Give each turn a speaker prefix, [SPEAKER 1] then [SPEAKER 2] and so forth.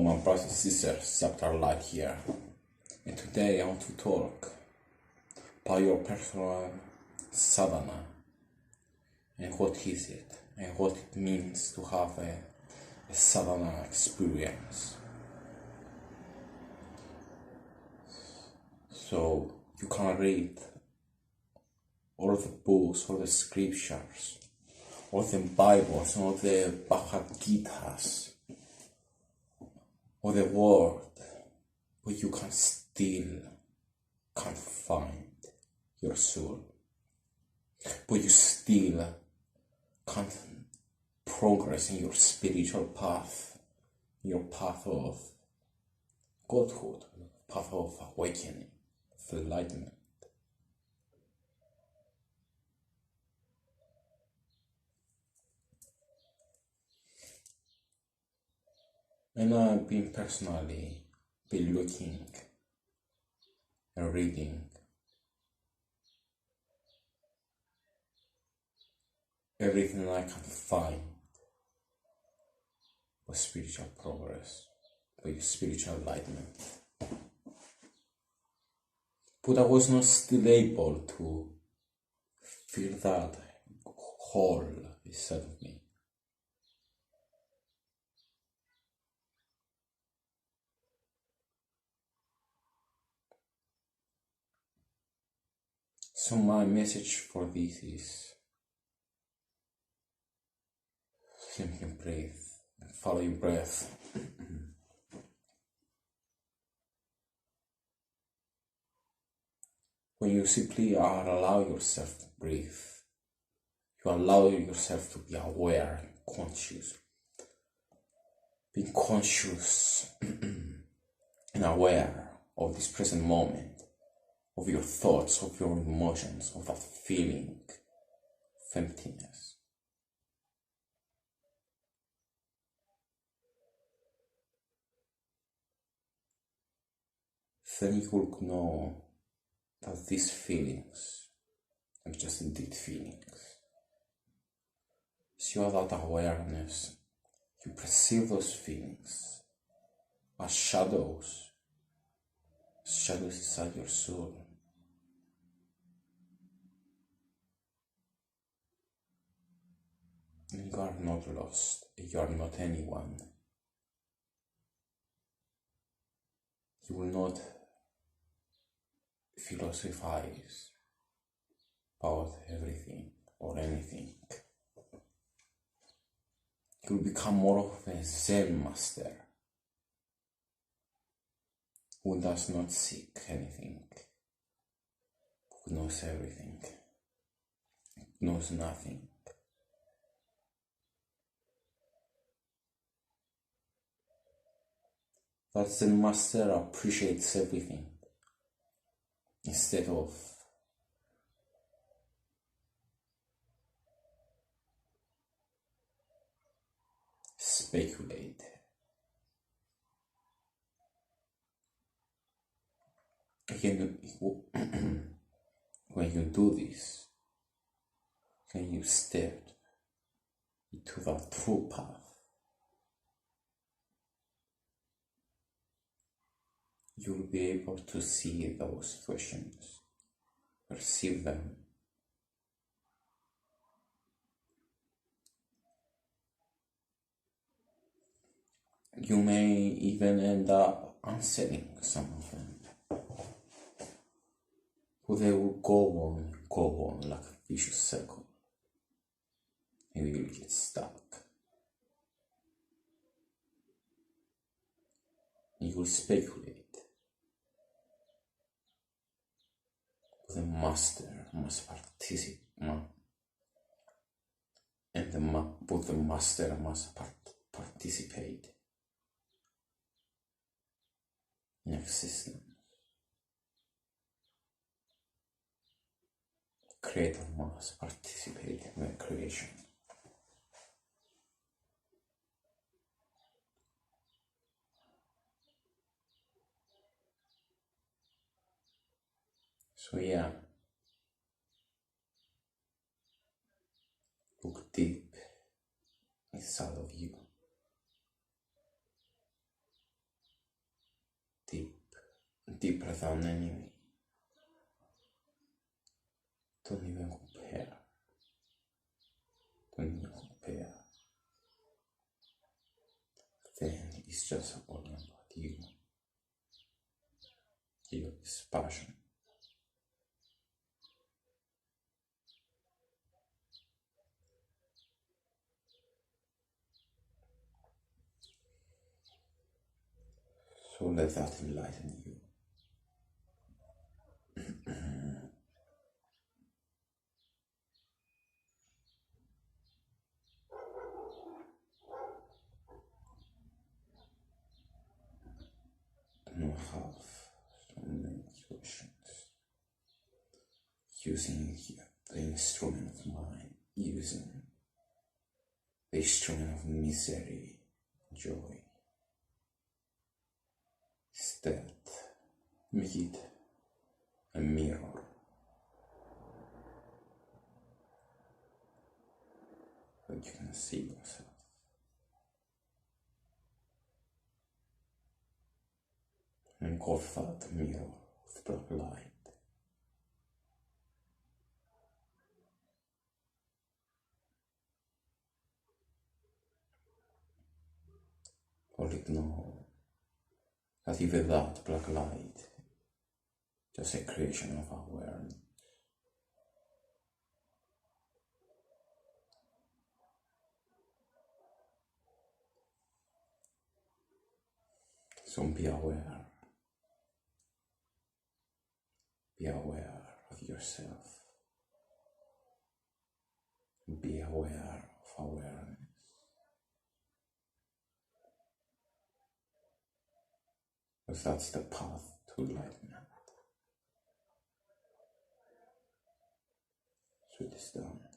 [SPEAKER 1] my brothers and sisters, Dr. Light here, and today I want to talk about your personal sadhana and what is it and what it means to have a sadhana experience. So you can read all the books, all the scriptures, all the Bibles, all the Bhagavad Gitas, or the word, but you can still can't find your soul. But you still can't progress in your spiritual path, your path of godhood, path of awakening, of enlightenment. And I've been personally looking and reading everything I can find for spiritual progress, for spiritual enlightenment. But I was not still able to feel that hole inside of me. So my message for this is simply breathe and follow your breath. When you simply allow yourself to breathe, you allow yourself to be aware and conscious. Being conscious and aware of this present moment, of your thoughts, of your emotions, of that feeling of emptiness. Then you will know that these feelings are just indeed feelings. So you have that awareness, you perceive those feelings as shadows inside your soul. And you are not lost, you are not anyone. You will not philosophize about everything or anything. You will become more of a Zen master who does not seek anything, who knows everything, knows nothing. That Zen master appreciates everything instead of speculate. Again, when you do this, when you step into that true path, you will be able to see those situations, perceive them. You may even end up answering some of them. But they will go on like a vicious circle. And you will get stuck. You will speculate. The master must participate, and the master must participate in existence. Creator must participate in the creation. So yeah, look deep inside of you. deeper than enemy. Don't even compare. Don't even compare. Then it's just all about you. Your passion. So let that enlighten you. Do not have so many questions. Using the instrument of mind, using the instrument of misery, joy. Instead, make it a mirror. That you can see yourself. Engulf that mirror of black light. Only know that even that black light, just a creation of awareness. So be aware. Be aware of yourself. Be aware of awareness. Because that's the path to enlightenment. So it is done.